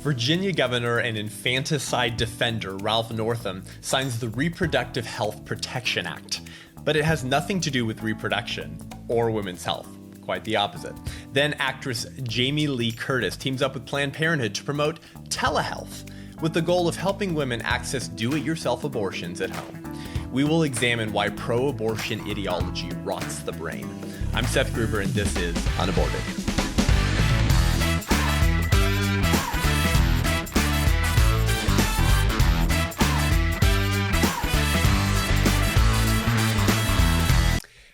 Virginia Governor and infanticide defender Ralph Northam signs the Reproductive Health Protection Act, but it has nothing to do with reproduction or women's health. Quite the opposite. Then actress Jamie Lee Curtis teams up with Planned Parenthood to promote Telehealth, with the goal of helping women access do-it-yourself abortions at home. We will examine why pro-abortion ideology rots the brain. I'm Seth Gruber, and this is UnAborted.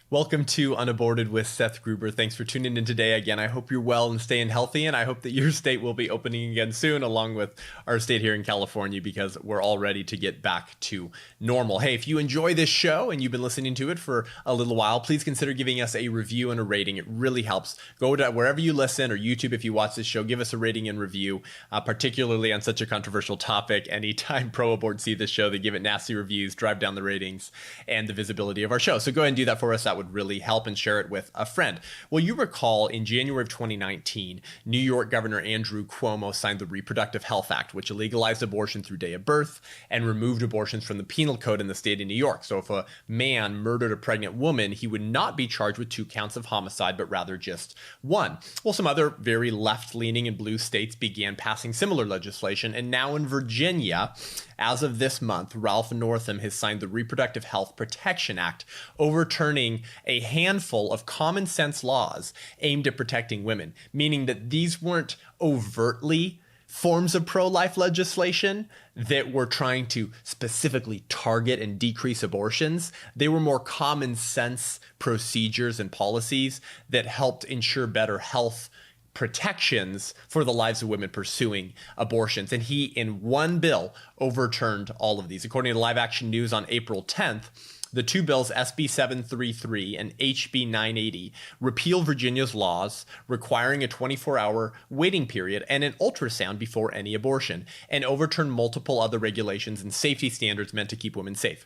Welcome to UnAborted with Seth Gruber. Thanks for tuning in today. Again, I hope you're well and staying healthy, and I hope that your state will be opening again soon, along with our state here in California, because we're all ready to get back to normal. Hey, if you enjoy this show and you've been listening to it for a little while, please consider giving us a review and a rating. It really helps. Go to wherever you listen, or YouTube if you watch this show, give us a rating and review, particularly on such a controversial topic. Anytime pro-abort see this show, they give it nasty reviews, drive down the ratings and the visibility of our show. So go ahead and do that for us. That would really help, and share it with a friend. Well, you recall in January of 2019, New York Governor Andrew Cuomo signed the Reproductive Health Act, which legalized abortion through day of birth and removed abortions from the penal code in the state of New York. So if a man murdered a pregnant woman, he would not be charged with 2 counts of homicide, but rather just 1. Well, some other very left-leaning and blue states began passing similar legislation, and now in Virginia, as of this month, Ralph Northam has signed the Reproductive Health Protection Act, overturning a handful of common sense laws aimed at protecting women, meaning that these weren't overtly forms of pro-life legislation that were trying to specifically target and decrease abortions. They were more common sense procedures and policies that helped ensure better health protections for the lives of women pursuing abortions. And he, in one bill, overturned all of these. According to Live Action News on April 10th, the 2 bills, SB 733 and HB 980, repeal Virginia's laws requiring a 24-hour waiting period and an ultrasound before any abortion, and overturn multiple other regulations and safety standards meant to keep women safe.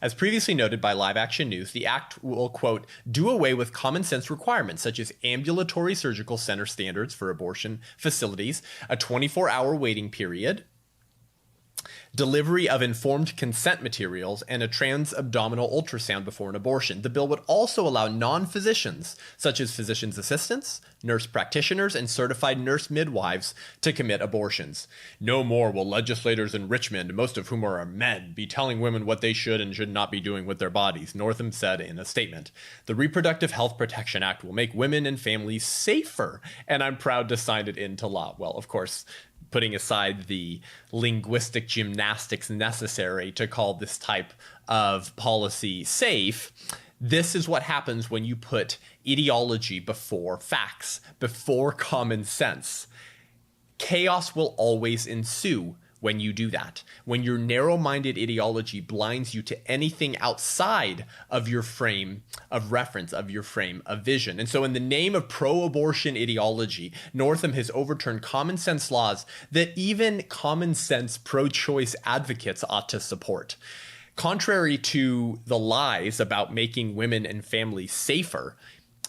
As previously noted by Live Action News, the act will, quote, do away with common sense requirements such as ambulatory surgical center standards for abortion facilities, a 24-hour waiting period, delivery of informed consent materials, and a transabdominal ultrasound before an abortion. The bill would also allow non-physicians, such as physician's assistants, nurse practitioners, and certified nurse midwives, to commit abortions. No more will legislators in Richmond, most of whom are men, be telling women what they should and should not be doing with their bodies, Northam said in a statement. The Reproductive Health Protection Act will make women and families safer, and I'm proud to sign it into law. Well, of course, putting aside the linguistic gymnastics necessary to call this type of policy safe, this is what happens when you put ideology before facts, before common sense. Chaos will always ensue when you do that, when your narrow-minded ideology blinds you to anything outside of your frame of reference, of your frame of vision. And so in the name of pro-abortion ideology, Northam has overturned common sense laws that even common sense pro-choice advocates ought to support. Contrary to the lies about making women and families safer,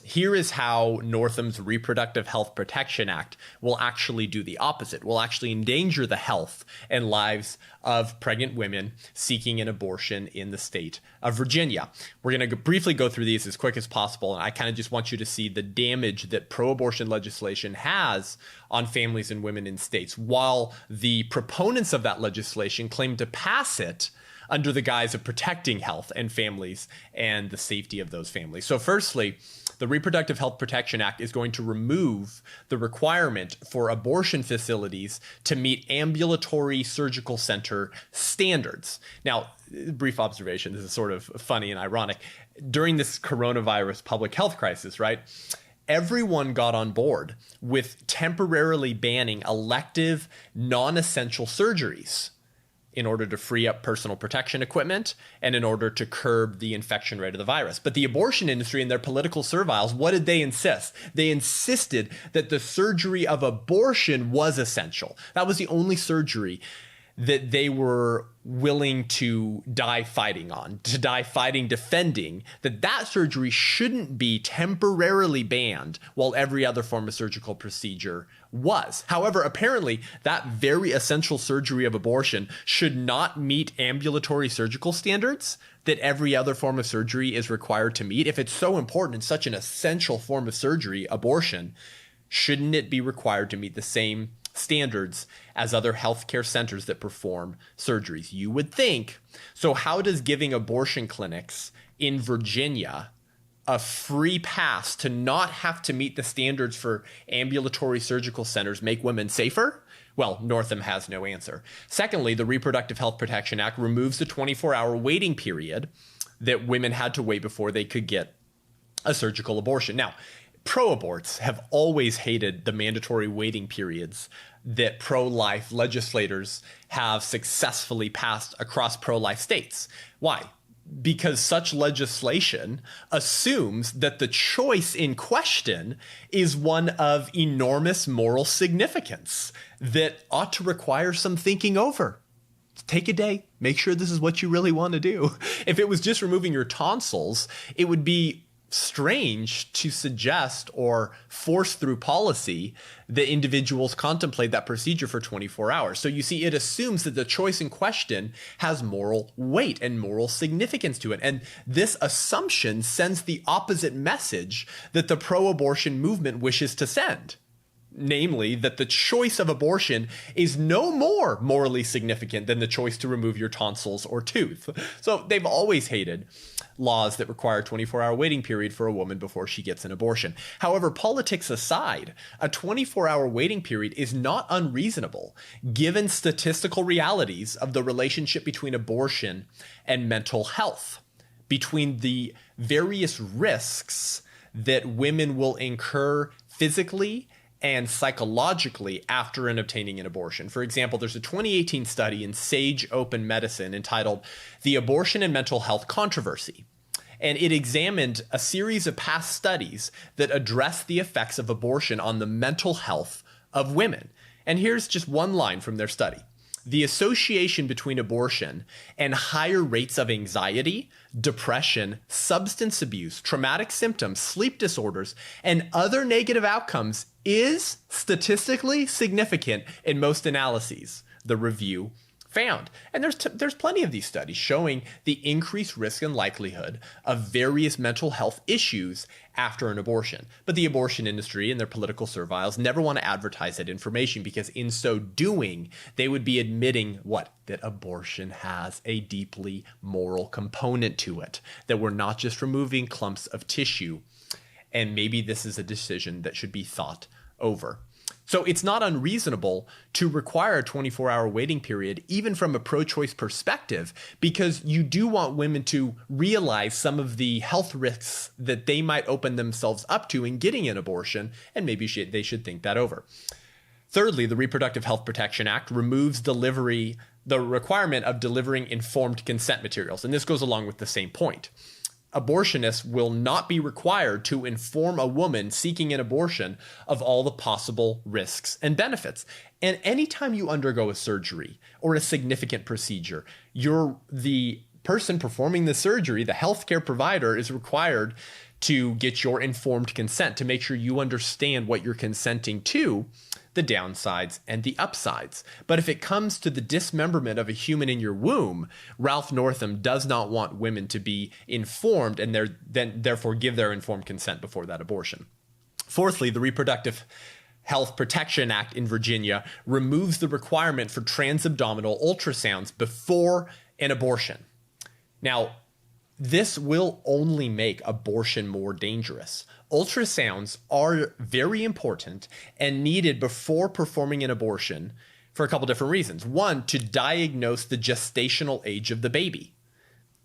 here is how Northam's Reproductive Health Protection Act will actually do the opposite, will actually endanger the health and lives of pregnant women seeking an abortion in the state of Virginia. We're going to briefly go through these as quick as possible, and I kind of just want you to see the damage that pro-abortion legislation has on families and women in states, while the proponents of that legislation claim to pass it under the guise of protecting health and families and the safety of those families. So firstly, the Reproductive Health Protection Act is going to remove the requirement for abortion facilities to meet ambulatory surgical center standards. Now, brief observation, this is sort of funny and ironic. During this coronavirus public health crisis, right, everyone got on board with temporarily banning elective, non-essential surgeries in order to free up personal protection equipment and in order to curb the infection rate of the virus. But the abortion industry and their political serviles, what did they insist? They insisted that the surgery of abortion was essential. That was the only surgery that they were willing to die fighting defending, that surgery shouldn't be temporarily banned while every other form of surgical procedure was. However, apparently that very essential surgery of abortion should not meet ambulatory surgical standards that every other form of surgery is required to meet. If it's so important and such an essential form of surgery, abortion, shouldn't it be required to meet the same standards as other healthcare centers that perform surgeries? You would think. So how does giving abortion clinics in Virginia a free pass to not have to meet the standards for ambulatory surgical centers make women safer? Well, Northam has no answer. Secondly, the Reproductive Health Protection Act removes the 24-hour waiting period that women had to wait before they could get a surgical abortion. Now, pro-aborts have always hated the mandatory waiting periods that pro-life legislators have successfully passed across pro-life states. Why? Because such legislation assumes that the choice in question is one of enormous moral significance that ought to require some thinking over. Take a day, make sure this is what you really want to do. If it was just removing your tonsils, it would be strange to suggest or force through policy that individuals contemplate that procedure for 24 hours. So you see, it assumes that the choice in question has moral weight and moral significance to it. And this assumption sends the opposite message that the pro-abortion movement wishes to send. Namely, that the choice of abortion is no more morally significant than the choice to remove your tonsils or tooth. So they've always hated laws that require a 24-hour waiting period for a woman before she gets an abortion. However, politics aside, a 24-hour waiting period is not unreasonable given statistical realities of the relationship between abortion and mental health, between the various risks that women will incur physically and psychologically after and obtaining an abortion. For example, there's a 2018 study in Sage Open Medicine entitled The Abortion and Mental Health Controversy. And it examined a series of past studies that address the effects of abortion on the mental health of women. And here's just one line from their study. The association between abortion and higher rates of anxiety, depression, substance abuse, traumatic symptoms, sleep disorders, and other negative outcomes is statistically significant in most analyses, the review found. And there's plenty of these studies showing the increased risk and likelihood of various mental health issues after an abortion. But the abortion industry and their political serviles never want to advertise that information, because in so doing, they would be admitting what? That abortion has a deeply moral component to it, that we're not just removing clumps of tissue, and maybe this is a decision that should be thought over. So it's not unreasonable to require a 24-hour waiting period, even from a pro-choice perspective, because you do want women to realize some of the health risks that they might open themselves up to in getting an abortion, and maybe they should think that over. Thirdly, the Reproductive Health Protection Act removes the requirement of delivering informed consent materials, and this goes along with the same point. Abortionists will not be required to inform a woman seeking an abortion of all the possible risks and benefits. And anytime you undergo a surgery or a significant procedure, the person performing the surgery, the healthcare provider, is required to get your informed consent to make sure you understand what you're consenting to, the downsides and the upsides. But if it comes to the dismemberment of a human in your womb, Ralph Northam does not want women to be informed and therefore give their informed consent before that abortion. Fourthly, the Reproductive Health Protection Act in Virginia removes the requirement for transabdominal ultrasounds before an abortion. Now, this will only make abortion more dangerous. Ultrasounds are very important and needed before performing an abortion for a couple different reasons. One, to diagnose the gestational age of the baby.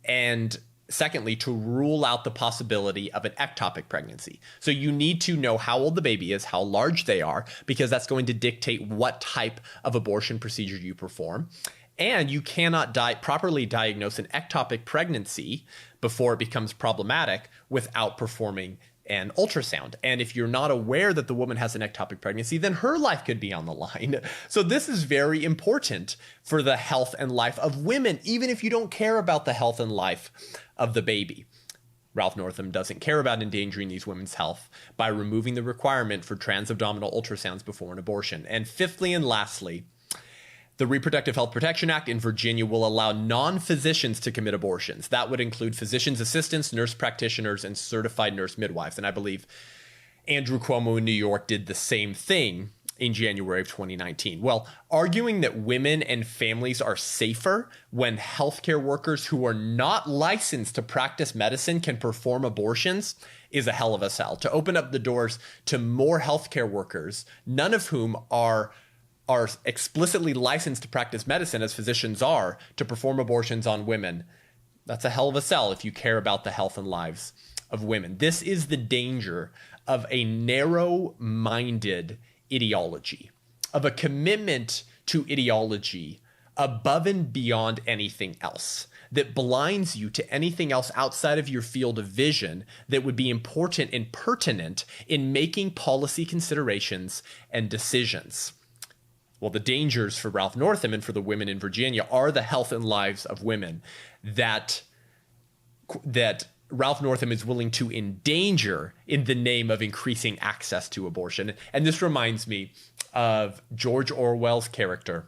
And secondly, to rule out the possibility of an ectopic pregnancy. So you need to know how old the baby is, how large they are, because that's going to dictate what type of abortion procedure you perform. And you cannot properly diagnose an ectopic pregnancy before it becomes problematic without performing an ultrasound. And if you're not aware that the woman has an ectopic pregnancy, then her life could be on the line. So this is very important for the health and life of women, even if you don't care about the health and life of the baby. Ralph Northam doesn't care about endangering these women's health by removing the requirement for transabdominal ultrasounds before an abortion. And fifthly and lastly, the Reproductive Health Protection Act in Virginia will allow non-physicians to commit abortions. That would include physician's assistants, nurse practitioners, and certified nurse midwives. And I believe Andrew Cuomo in New York did the same thing in January of 2019. Well, arguing that women and families are safer when healthcare workers who are not licensed to practice medicine can perform abortions is a hell of a sell. To open up the doors to more healthcare workers, none of whom are explicitly licensed to practice medicine, as physicians are, to perform abortions on women, that's a hell of a sell if you care about the health and lives of women. This is the danger of a narrow-minded ideology, of a commitment to ideology above and beyond anything else, that blinds you to anything else outside of your field of vision that would be important and pertinent in making policy considerations and decisions. Well, the dangers for Ralph Northam and for the women in Virginia are the health and lives of women that Ralph Northam is willing to endanger in the name of increasing access to abortion. And this reminds me of George Orwell's character,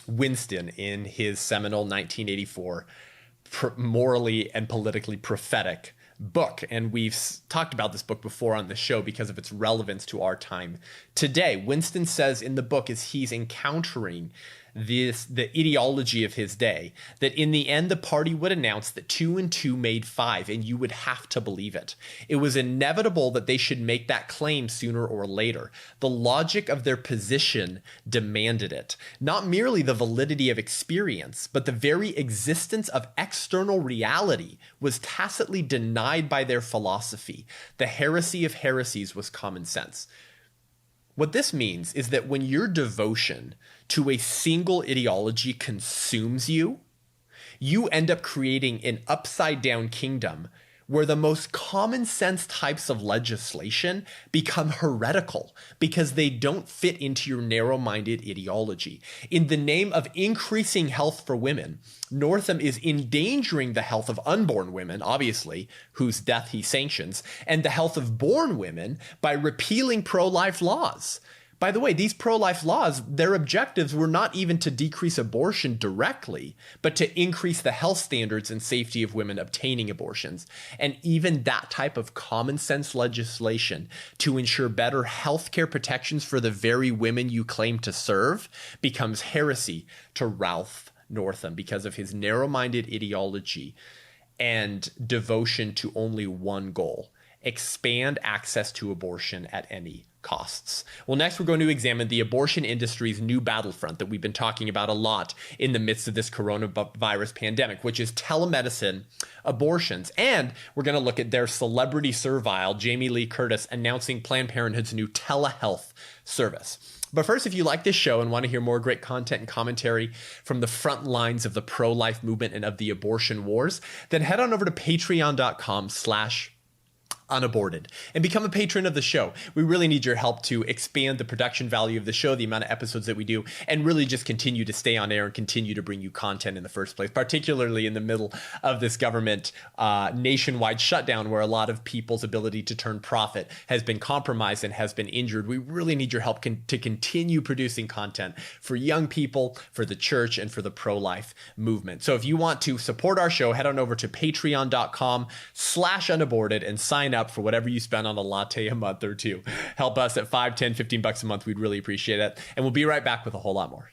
Winston, in his seminal 1984 morally and politically prophetic book. And we've talked about this book before on the show because of its relevance to our time today. Winston says in the book, as he's encountering the ideology of his day, that in the end, the party would announce that 2 and 2 made 5, and you would have to believe it. It was inevitable that they should make that claim sooner or later. The logic of their position demanded it. Not merely the validity of experience, but the very existence of external reality was tacitly denied by their philosophy. The heresy of heresies was common sense. What this means is that when your devotion to a single ideology consumes you, you end up creating an upside-down kingdom where the most common sense types of legislation become heretical because they don't fit into your narrow-minded ideology. In the name of increasing health for women, Northam is endangering the health of unborn women, obviously, whose death he sanctions, and the health of born women by repealing pro-life laws. By the way, these pro-life laws, their objectives were not even to decrease abortion directly, but to increase the health standards and safety of women obtaining abortions. And even that type of common sense legislation to ensure better health care protections for the very women you claim to serve becomes heresy to Ralph Northam because of his narrow-minded ideology and devotion to only one goal: expand access to abortion at any costs. Well, next we're going to examine the abortion industry's new battlefront that we've been talking about a lot in the midst of this coronavirus pandemic, which is telemedicine abortions. And we're going to look at their celebrity servile, Jamie Lee Curtis, announcing Planned Parenthood's new telehealth service. But first, if you like this show and want to hear more great content and commentary from the front lines of the pro-life movement and of the abortion wars, then head on over to patreon.com/UnAborted and become a patron of the show. We really need your help to expand the production value of the show, the amount of episodes that we do, and really just continue to stay on air and continue to bring you content in the first place, particularly in the middle of this government nationwide shutdown where a lot of people's ability to turn profit has been compromised and has been injured. We really need your help to continue producing content for young people, for the church, and for the pro-life movement. So if you want to support our show, head on over to patreon.com/unaborted and sign up for whatever you spend on a latte a month or two. Help us at $5, $10, $15 a month. We'd really appreciate it. And we'll be right back with a whole lot more.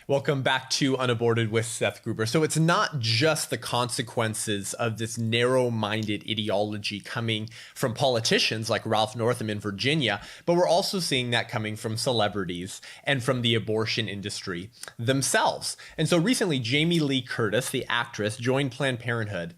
Welcome back to Unaborted with Seth Gruber. So it's not just the consequences of this narrow-minded ideology coming from politicians like Ralph Northam in Virginia, but we're also seeing that coming from celebrities and from the abortion industry themselves. And so recently, Jamie Lee Curtis, the actress, joined Planned Parenthood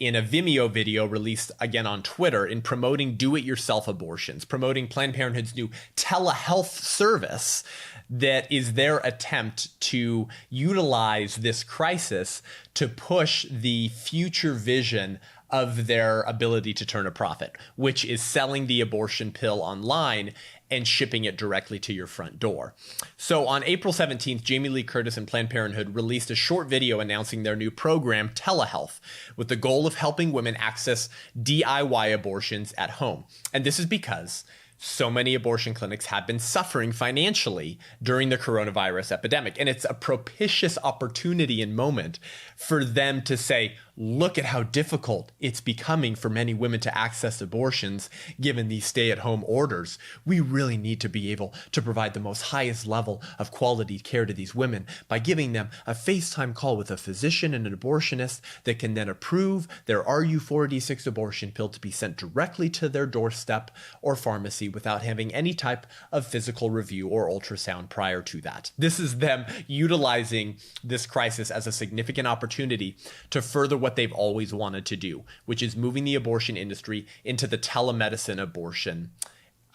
in a Vimeo video released again on Twitter in promoting do-it-yourself abortions, promoting Planned Parenthood's new telehealth service that is their attempt to utilize this crisis to push the future vision of their ability to turn a profit, which is selling the abortion pill online and shipping it directly to your front door. So on April 17th, Jamie Lee Curtis and Planned Parenthood released a short video announcing their new program, Telehealth, with the goal of helping women access DIY abortions at home. And this is because so many abortion clinics have been suffering financially during the coronavirus epidemic. And it's a propitious opportunity and moment for them to say, look at how difficult it's becoming for many women to access abortions given these stay-at-home orders. We really need to be able to provide the most highest level of quality care to these women by giving them a FaceTime call with a physician and an abortionist that can then approve their RU486 abortion pill to be sent directly to their doorstep or pharmacy without having any type of physical review or ultrasound prior to that. This is them utilizing this crisis as a significant opportunity to further what they've always wanted to do, which is moving the abortion industry into the telemedicine abortion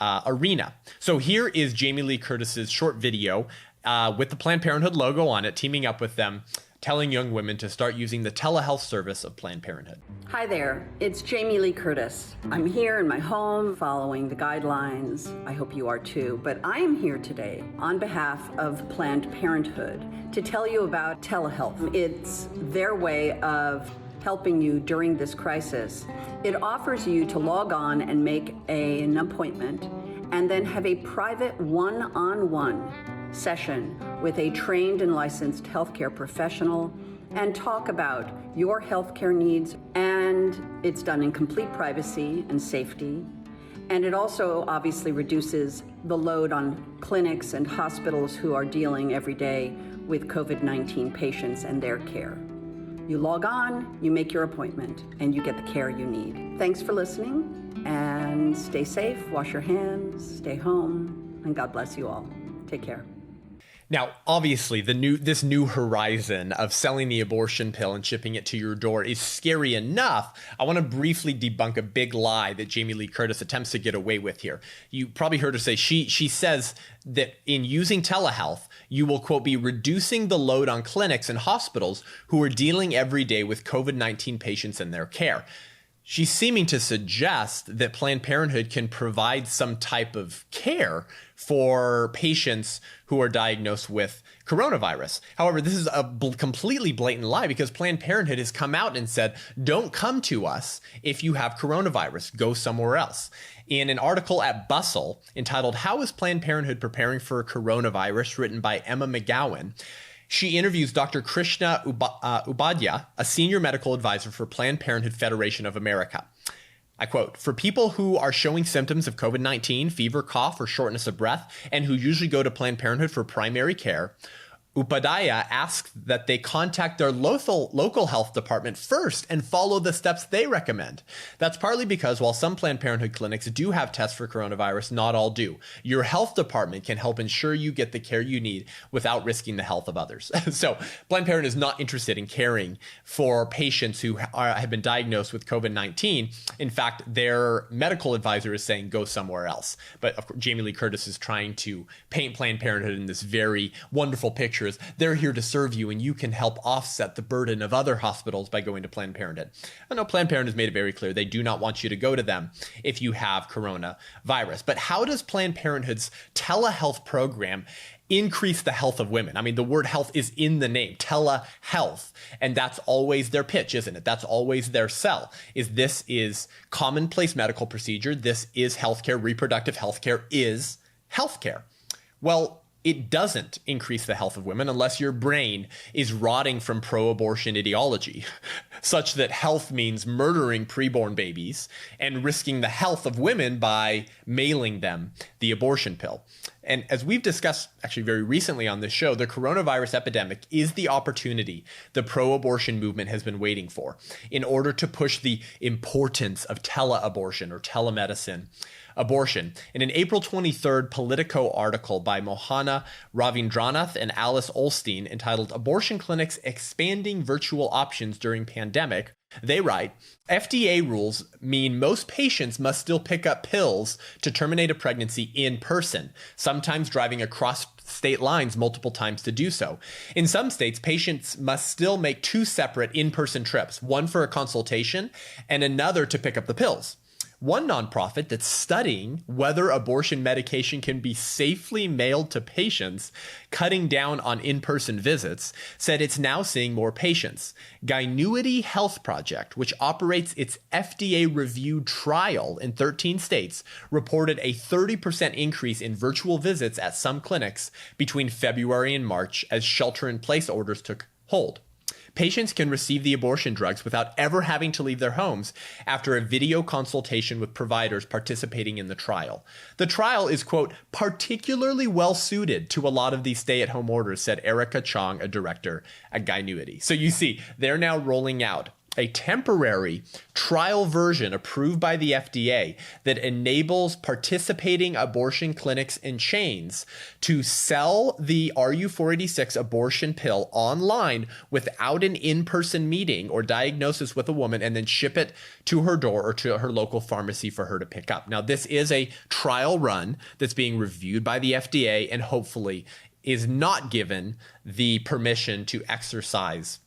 arena. So here is Jamie Lee Curtis's short video with the Planned Parenthood logo on it, teaming up with them, telling young women to start using the telehealth service of Planned Parenthood. Hi there, it's Jamie Lee Curtis. I'm here in my home following the guidelines. I hope you are too, but I am here today on behalf of Planned Parenthood to tell you about telehealth. It's their way of helping you during this crisis. It offers you to log on and make an appointment and then have a private one-on-one session with a trained and licensed healthcare professional and talk about your healthcare needs. And it's done in complete privacy and safety. And it also obviously reduces the load on clinics and hospitals who are dealing every day with COVID-19 patients and their care. You log on, you make your appointment, and you get the care you need. Thanks for listening, and stay safe, wash your hands, stay home, and God bless you all. Take care. Now, obviously, this new horizon of selling the abortion pill and shipping it to your door is scary enough. I want to briefly debunk a big lie that Jamie Lee Curtis attempts to get away with here. You probably heard her say she says that in using telehealth, you will, quote, be reducing the load on clinics and hospitals who are dealing every day with COVID-19 patients and their care. She's seeming to suggest that Planned Parenthood can provide some type of care for patients who are diagnosed with coronavirus. However, this is a completely blatant lie because Planned Parenthood has come out and said, don't come to us if you have coronavirus, go somewhere else. In an article at Bustle entitled, How is Planned Parenthood Preparing for Coronavirus, written by Emma McGowan, she interviews Dr. Krishna Upadhyaya, a senior medical advisor for Planned Parenthood Federation of America. I quote, for people who are showing symptoms of COVID-19, fever, cough, or shortness of breath, and who usually go to Planned Parenthood for primary care, Upadhyaya asks that they contact their local health department first and follow the steps they recommend. That's partly because while some Planned Parenthood clinics do have tests for coronavirus, not all do. Your health department can help ensure you get the care you need without risking the health of others. So Planned Parenthood is not interested in caring for patients who have been diagnosed with COVID-19. In fact, their medical advisor is saying go somewhere else. But of course, Jamie Lee Curtis is trying to paint Planned Parenthood in this very wonderful picture. They're here to serve you and you can help offset the burden of other hospitals by going to Planned Parenthood. I know Planned Parenthood has made it very clear they do not want you to go to them if you have coronavirus. But how does Planned Parenthood's telehealth program increase the health of women? I mean, the word health is in the name, telehealth. And that's always their pitch, isn't it? That's always their sell, is this is commonplace medical procedure. This is healthcare. Reproductive healthcare is healthcare. Well, it doesn't increase the health of women unless your brain is rotting from pro-abortion ideology, such that health means murdering preborn babies and risking the health of women by mailing them the abortion pill. And as we've discussed actually very recently on this show, the coronavirus epidemic is the opportunity the pro-abortion movement has been waiting for in order to push the importance of teleabortion or telemedicine abortion. In an April 23rd Politico article by Mohana Ravindranath and Alice Olstein entitled "Abortion Clinics Expanding Virtual Options During Pandemic," they write, FDA rules mean most patients must still pick up pills to terminate a pregnancy in person, sometimes driving across state lines multiple times to do so. In some states, patients must still make two separate in-person trips, one for a consultation and another to pick up the pills. One nonprofit that's studying whether abortion medication can be safely mailed to patients, cutting down on in-person visits, said it's now seeing more patients. Genuity Health Project, which operates its FDA-reviewed trial in 13 states, reported a 30% increase in virtual visits at some clinics between February and March as shelter-in-place orders took hold. Patients can receive the abortion drugs without ever having to leave their homes after a video consultation with providers participating in the trial. The trial is, quote, particularly well suited to a lot of these stay-at-home orders, said Erica Chong, a director at Genuity. So you see, they're now rolling out a temporary trial version approved by the FDA that enables participating abortion clinics and chains to sell the RU486 abortion pill online without an in-person meeting or diagnosis with a woman, and then ship it to her door or to her local pharmacy for her to pick up. Now, this is a trial run that's being reviewed by the FDA and hopefully is not given the permission to exercise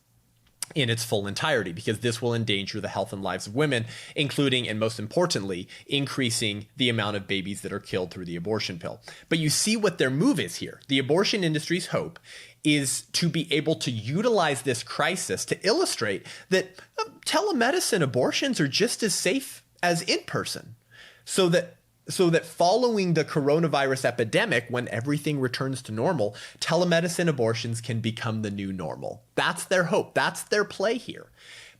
in its full entirety, because this will endanger the health and lives of women, including, and most importantly, increasing the amount of babies that are killed through the abortion pill. But you see what their move is here. The abortion industry's hope is to be able to utilize this crisis to illustrate that telemedicine abortions are just as safe as in-person, so that following the coronavirus epidemic, when everything returns to normal, telemedicine abortions can become the new normal. That's their hope. That's their play here.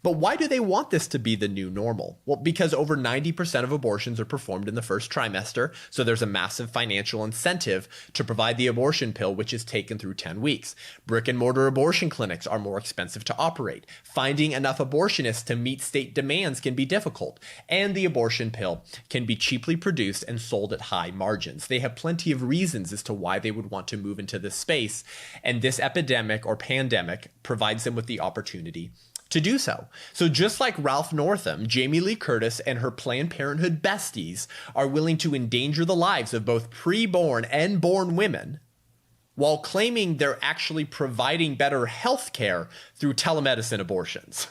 But why do they want this to be the new normal? Well, because over 90% of abortions are performed in the first trimester, so there's a massive financial incentive to provide the abortion pill, which is taken through 10 weeks. Brick and mortar abortion clinics are more expensive to operate. Finding enough abortionists to meet state demands can be difficult, and the abortion pill can be cheaply produced and sold at high margins. They have plenty of reasons as to why they would want to move into this space, and this epidemic or pandemic provides them with the opportunity to do so. So just like Ralph Northam, Jamie Lee Curtis and her Planned Parenthood besties are willing to endanger the lives of both preborn and born women while claiming they're actually providing better health care through telemedicine abortions.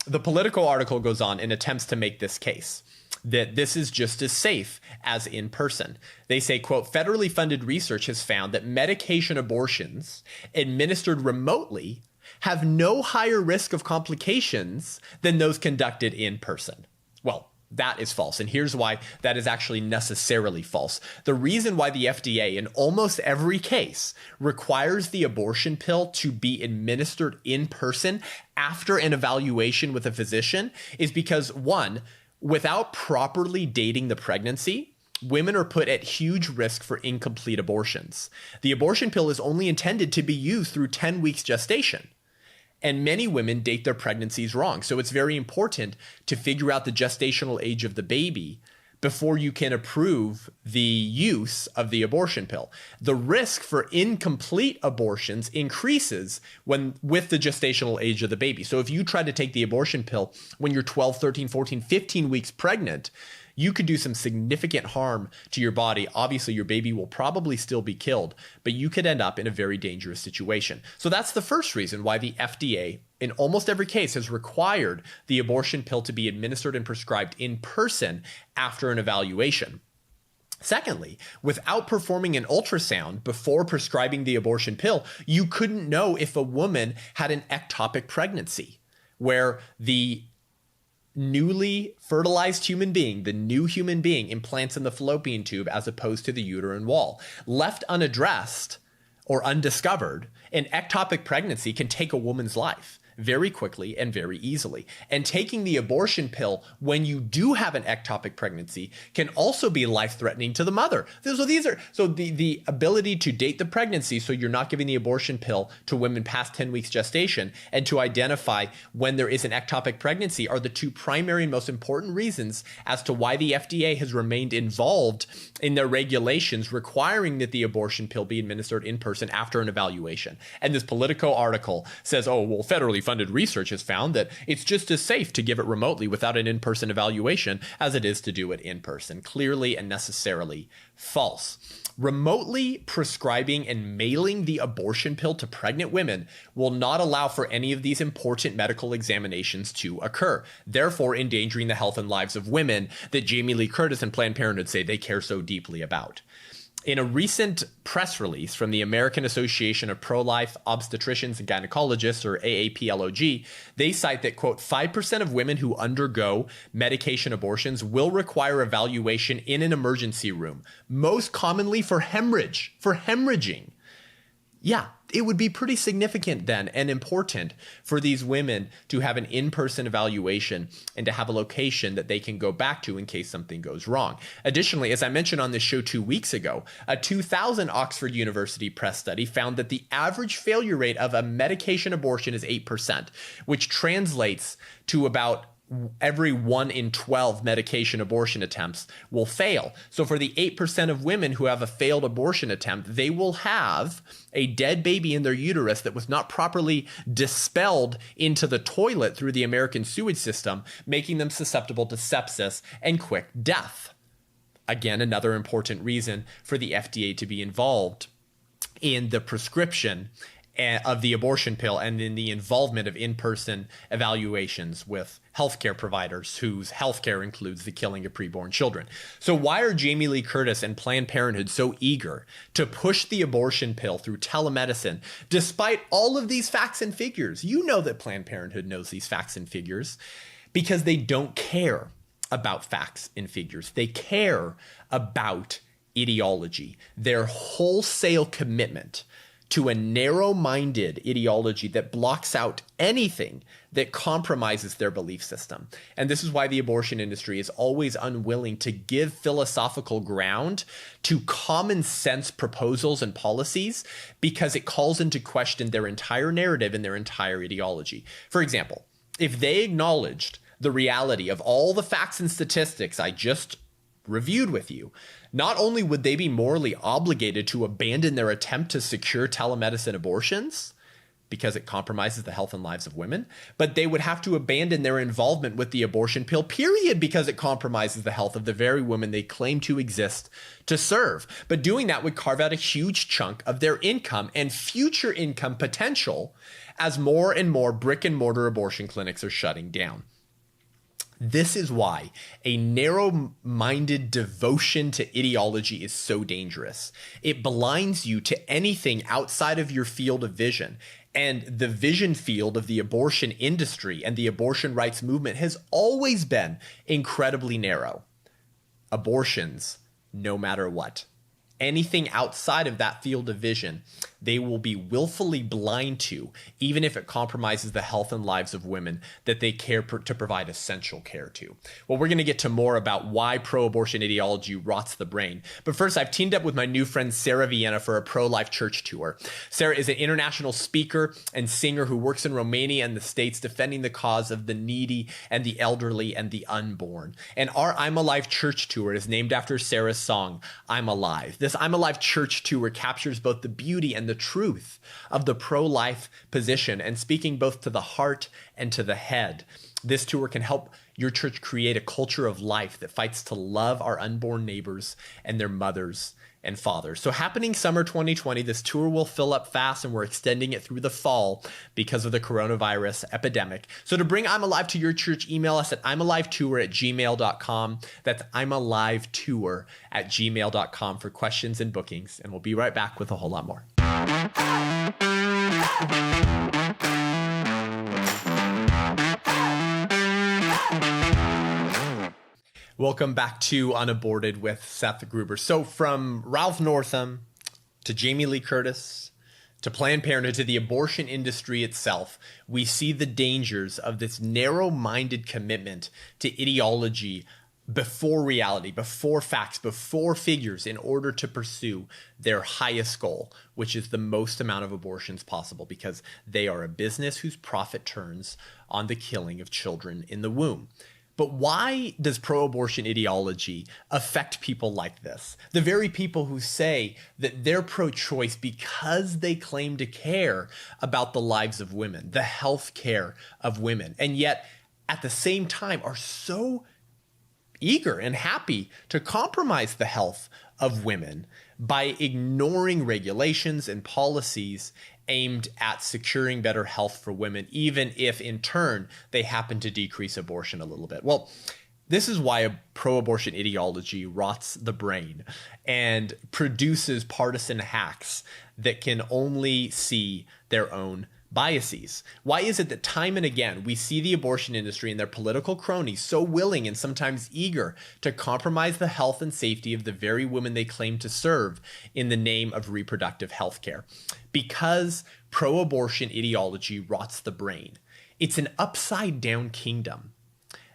The Politico article goes on and attempts to make this case, that this is just as safe as in person. They say, quote, federally funded research has found that medication abortions administered remotely have no higher risk of complications than those conducted in person. Well, that is false. And here's why that is actually necessarily false. The reason why the FDA in almost every case requires the abortion pill to be administered in person after an evaluation with a physician is because, one, without properly dating the pregnancy, women are put at huge risk for incomplete abortions. The abortion pill is only intended to be used through 10 weeks gestation. And many women date their pregnancies wrong. So it's very important to figure out the gestational age of the baby before you can approve the use of the abortion pill. The risk for incomplete abortions increases with the gestational age of the baby. So if you try to take the abortion pill when you're 12, 13, 14, 15 weeks pregnant, you could do some significant harm to your body. Obviously, your baby will probably still be killed, but you could end up in a very dangerous situation. So that's the first reason why the FDA, in almost every case, has required the abortion pill to be administered and prescribed in person after an evaluation. Secondly, without performing an ultrasound before prescribing the abortion pill, you couldn't know if a woman had an ectopic pregnancy, where the newly fertilized human being, the new human being, implants in the fallopian tube as opposed to the uterine wall. Left unaddressed or undiscovered, an ectopic pregnancy can take a woman's life. very quickly and very easily. And taking the abortion pill when you do have an ectopic pregnancy can also be life-threatening to the mother. So the ability to date the pregnancy so you're not giving the abortion pill to women past 10 weeks gestation and to identify when there is an ectopic pregnancy are the two primary and most important reasons as to why the FDA has remained involved in their regulations requiring that the abortion pill be administered in person after an evaluation. And this Politico article says, oh, well, federally funded research has found that it's just as safe to give it remotely without an in-person evaluation as it is to do it in person. Clearly and necessarily false. Remotely prescribing and mailing the abortion pill to pregnant women will not allow for any of these important medical examinations to occur, therefore endangering the health and lives of women that Jamie Lee Curtis and Planned Parenthood say they care so deeply about. In a recent press release from the American Association of Pro-Life Obstetricians and Gynecologists, or AAPLOG, they cite that, quote, 5% of women who undergo medication abortions will require evaluation in an emergency room, most commonly for hemorrhaging. Yeah, it would be pretty significant then and important for these women to have an in-person evaluation and to have a location that they can go back to in case something goes wrong. Additionally, as I mentioned on this show 2 weeks ago, a 2000 Oxford University press study found that the average failure rate of a medication abortion is 8%, which translates to about every 1 in 12 medication abortion attempts will fail. So for the 8% of women who have a failed abortion attempt, they will have a dead baby in their uterus that was not properly dispelled into the toilet through the American sewage system, making them susceptible to sepsis and quick death. Again, another important reason for the FDA to be involved in the prescription of the abortion pill and in the involvement of in-person evaluations with healthcare providers whose healthcare includes the killing of preborn children. So why are Jamie Lee Curtis and Planned Parenthood so eager to push the abortion pill through telemedicine despite all of these facts and figures? You know that Planned Parenthood knows these facts and figures because they don't care about facts and figures. They care about ideology. Their wholesale commitment to a narrow-minded ideology that blocks out anything that compromises their belief system. And this is why the abortion industry is always unwilling to give philosophical ground to common sense proposals and policies because it calls into question their entire narrative and their entire ideology. For example, if they acknowledged the reality of all the facts and statistics I just reviewed with you, not only would they be morally obligated to abandon their attempt to secure telemedicine abortions because it compromises the health and lives of women, but they would have to abandon their involvement with the abortion pill, period, because it compromises the health of the very women they claim to exist to serve. But doing that would carve out a huge chunk of their income and future income potential as more and more brick and mortar abortion clinics are shutting down. This is why a narrow-minded devotion to ideology is so dangerous. It blinds you to anything outside of your field of vision. And the vision field of the abortion industry and the abortion rights movement has always been incredibly narrow. Abortions, no matter what. Anything outside of that field of vision, they will be willfully blind to, even if it compromises the health and lives of women that they care to provide essential care to. Well, we're going to get to more about why pro-abortion ideology rots the brain. But first, I've teamed up with my new friend Sarah Vienna for a pro-life church tour. Sarah is an international speaker and singer who works in Romania and the States defending the cause of the needy and the elderly and the unborn. And our I'm Alive church tour is named after Sarah's song, I'm Alive. This I'm Alive church tour captures both the beauty and the truth of the pro-life position and speaking both to the heart and to the head. This tour can help your church create a culture of life that fights to love our unborn neighbors and their mothers and fathers. So happening summer 2020, this tour will fill up fast and we're extending it through the fall because of the coronavirus epidemic. So to bring I'm Alive to your church, email us at imaliveTour@gmail.com. That's imaliveTour@gmail.com for questions and bookings. And we'll be right back with a whole lot more. Welcome back to Unaborted with Seth Gruber. So from Ralph Northam to Jamie Lee Curtis to Planned Parenthood, to the abortion industry itself, we see the dangers of this narrow-minded commitment to ideology before reality, before facts, before figures, in order to pursue their highest goal, which is the most amount of abortions possible, because they are a business whose profit turns on the killing of children in the womb. But why does pro-abortion ideology affect people like this? The very people who say that they're pro-choice because they claim to care about the lives of women, the health care of women, and yet at the same time are so eager and happy to compromise the health of women by ignoring regulations and policies aimed at securing better health for women, even if in turn they happen to decrease abortion a little bit. Well, this is why a pro-abortion ideology rots the brain and produces partisan hacks that can only see their own biases. Why is it that time and again we see the abortion industry and their political cronies so willing and sometimes eager to compromise the health and safety of the very women they claim to serve in the name of reproductive health care? Because pro-abortion ideology rots the brain. It's an upside down kingdom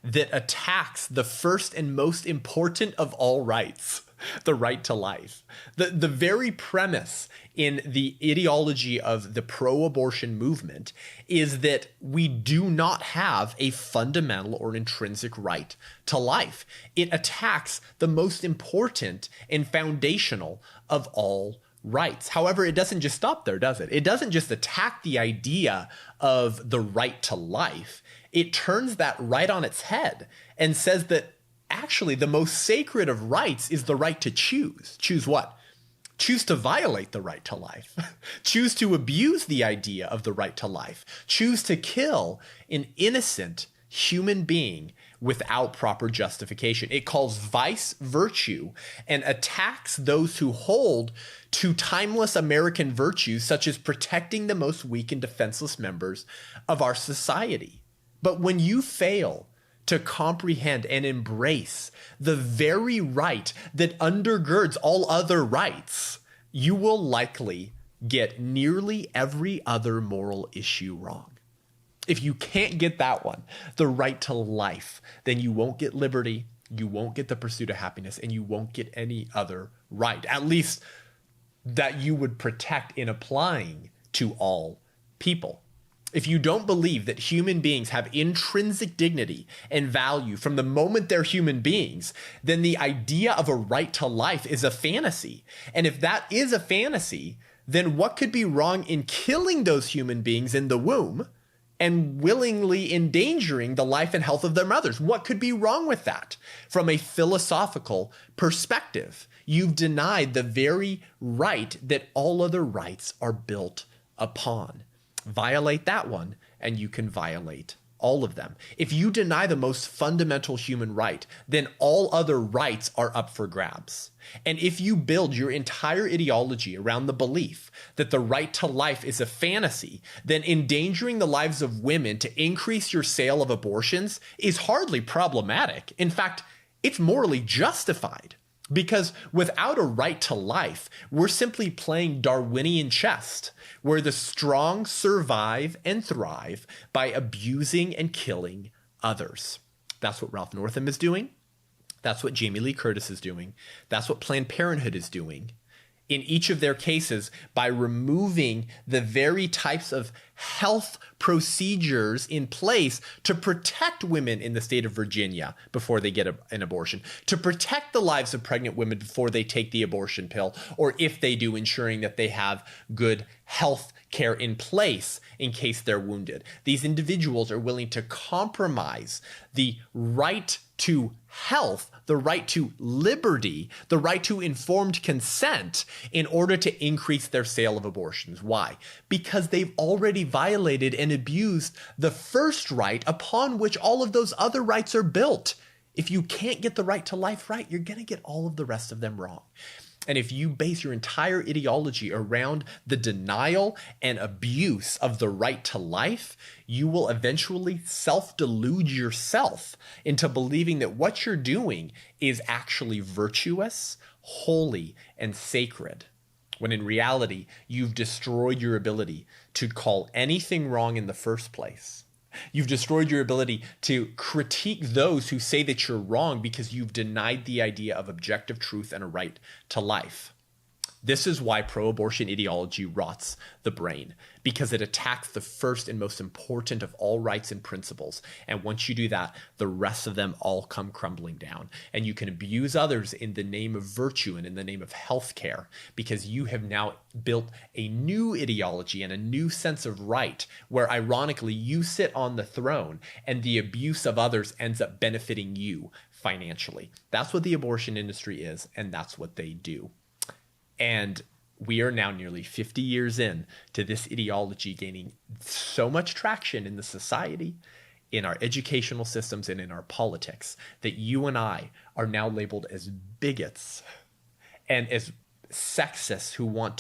that attacks the first and most important of all rights, the right to life. The very premise in the ideology of the pro-abortion movement is that we do not have a fundamental or intrinsic right to life. It attacks the most important and foundational of all rights. However, it doesn't just stop there, does it? It doesn't just attack the idea of the right to life. It turns that right on its head and says that actually the most sacred of rights is the right to choose. Choose what? Choose to violate the right to life. Choose to abuse the idea of the right to life. Choose to kill an innocent human being without proper justification. It calls vice virtue and attacks those who hold to timeless American virtues, such as protecting the most weak and defenseless members of our society. But when you fail to comprehend and embrace the very right that undergirds all other rights, you will likely get nearly every other moral issue wrong. If you can't get that one, the right to life, then you won't get liberty, you won't get the pursuit of happiness, and you won't get any other right, at least that you would protect in applying to all people. If you don't believe that human beings have intrinsic dignity and value from the moment they're human beings, then the idea of a right to life is a fantasy. And if that is a fantasy, then what could be wrong in killing those human beings in the womb and willingly endangering the life and health of their mothers? What could be wrong with that? From a philosophical perspective, you've denied the very right that all other rights are built upon. Violate that one, and you can violate all of them. If you deny the most fundamental human right, then all other rights are up for grabs. And if you build your entire ideology around the belief that the right to life is a fantasy, then endangering the lives of women to increase your sale of abortions is hardly problematic. In fact, it's morally justified. Because without a right to life, we're simply playing Darwinian chess, where the strong survive and thrive by abusing and killing others. That's what Ralph Northam is doing. That's what Jamie Lee Curtis is doing. That's what Planned Parenthood is doing. In each of their cases, by removing the very types of health procedures in place to protect women in the state of Virginia before they get an abortion, to protect the lives of pregnant women before they take the abortion pill, or if they do, ensuring that they have good health care in place in case they're wounded. These individuals are willing to compromise the right to health, the right to liberty, the right to informed consent in order to increase their sale of abortions. Why? Because they've already violated and abused the first right upon which all of those other rights are built. If you can't get the right to life right, you're going to get all of the rest of them wrong. And if you base your entire ideology around the denial and abuse of the right to life, you will eventually self-delude yourself into believing that what you're doing is actually virtuous, holy, and sacred, when in reality, you've destroyed your ability to call anything wrong in the first place. You've destroyed your ability to critique those who say that you're wrong because you've denied the idea of objective truth and a right to life. This is why pro-abortion ideology rots the brain, because it attacks the first and most important of all rights and principles. And once you do that, the rest of them all come crumbling down. And you can abuse others in the name of virtue and in the name of healthcare, because you have now built a new ideology and a new sense of right, where ironically you sit on the throne and the abuse of others ends up benefiting you financially. That's what the abortion industry is, and that's what they do. And we are now nearly 50 years in to this ideology gaining so much traction in the society, in our educational systems, and in our politics, that you and I are now labeled as bigots and as sexists who want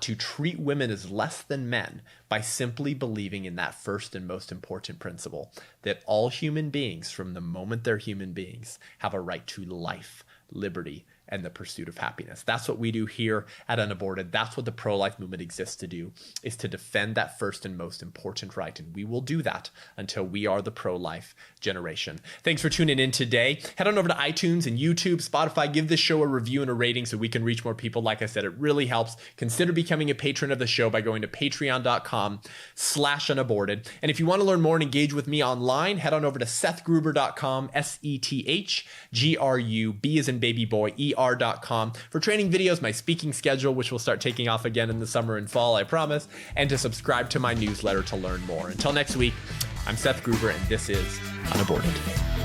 to treat women as less than men by simply believing in that first and most important principle, that all human beings, from the moment they're human beings, have a right to life, liberty, and the pursuit of happiness. That's what we do here at UnAborted. That's what the pro-life movement exists to do, is to defend that first and most important right. And we will do that until we are the pro-life generation. Thanks for tuning in today. Head on over to iTunes and YouTube, Spotify. Give this show a review and a rating so we can reach more people. Like I said, it really helps. Consider becoming a patron of the show by going to patreon.com/unaborted. And if you want to learn more and engage with me online, head on over to sethgruber.com, SETHGRUB as in baby boy, ER.com for training videos, my speaking schedule, which will start taking off again in the summer and fall, I promise, and to subscribe to my newsletter to learn more. Until next week, I'm Seth Gruber, and this is UnAborted.